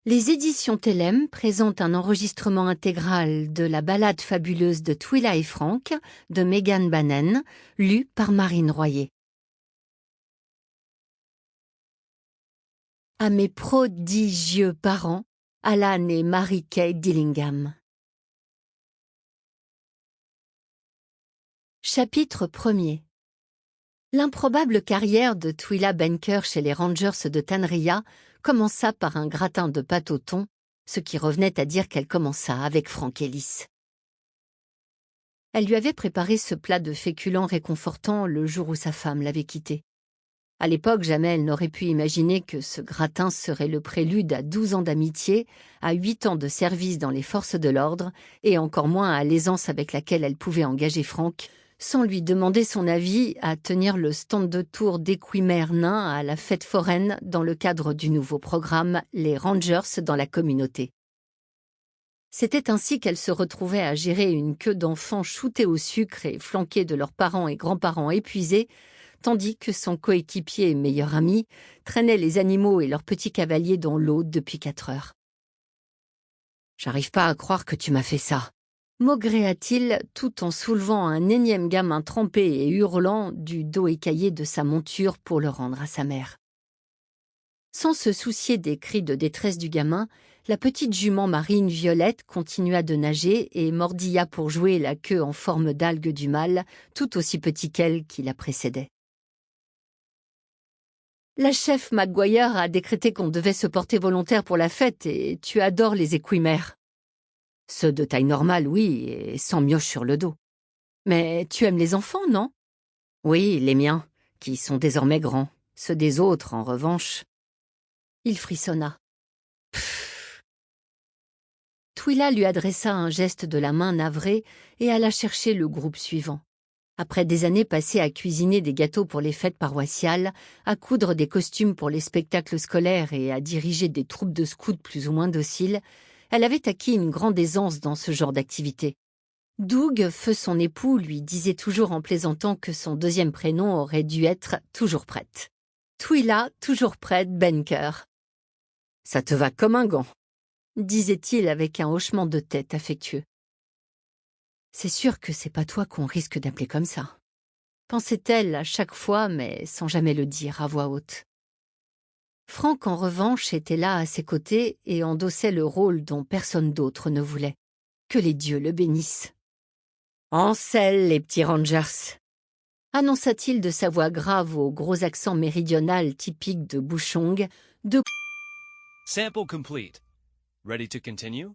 Les éditions Tellem présentent un enregistrement intégral de la ballade fabuleuse de Twila et Frank de Megan Bannon, lue par Marine Royer. À mes prodigieux parents, Alan et Mary Kay Dillingham. Chapitre 1er. L'improbable carrière de Twila Banker chez les Rangers de Tanria commença par un gratin de pâte au thon, ce qui revenait à dire qu'elle commença avec Frank Ellis. Elle lui avait préparé ce plat de féculents réconfortant le jour où sa femme l'avait quitté. À l'époque, jamais elle n'aurait pu imaginer que ce gratin serait le prélude à 12 ans d'amitié, à 8 ans de service dans les forces de l'ordre, et encore moins à l'aisance avec laquelle elle pouvait engager Frank, sans lui demander son avis, à tenir le stand de tour d'équimères nains à la fête foraine dans le cadre du nouveau programme Les Rangers dans la communauté. C'était ainsi qu'elle se retrouvait à gérer une queue d'enfants shootés au sucre et flanqués de leurs parents et grands-parents épuisés, tandis que son coéquipier et meilleur ami traînait les animaux et leurs petits cavaliers dans l'eau depuis 4 heures. « J'arrive pas à croire que tu m'as fait ça », maugréa-t-il tout en soulevant un énième gamin trempé et hurlant du dos écaillé de sa monture pour le rendre à sa mère. Sans se soucier des cris de détresse du gamin, la petite jument marine Violette continua de nager et mordilla pour jouer la queue en forme d'algue du mâle, tout aussi petit qu'elle qui la précédait. La chef Maguire a décrété qu'on devait se porter volontaire pour la fête et tu adores les équimères. Ceux de taille normale, oui, et sans mioche sur le dos. Mais tu aimes les enfants, non? Oui, les miens, qui sont désormais grands. Ceux des autres, en revanche. Il frissonna. Pfff. Twila lui adressa un geste de la main navrée et alla chercher le groupe suivant. Après des années passées à cuisiner des gâteaux pour les fêtes paroissiales, à coudre des costumes pour les spectacles scolaires et à diriger des troupes de scouts plus ou moins dociles, elle avait acquis une grande aisance dans ce genre d'activité. Doug, feu son époux, lui disait toujours en plaisantant que son deuxième prénom aurait dû être « toujours prête ». Twila, toujours prête, Banker. « Ça te va comme un gant », disait-il avec un hochement de tête affectueux. C'est sûr que c'est pas toi qu'on risque d'appeler comme ça, pensait-elle à chaque fois, mais sans jamais le dire à voix haute. Frank, en revanche, était là à ses côtés et endossait le rôle dont personne d'autre ne voulait. Que les dieux le bénissent. « En selle, les petits Rangers !» annonça-t-il de sa voix grave au gros accent méridional typique de Bushong, de Sample complete. Ready to continue?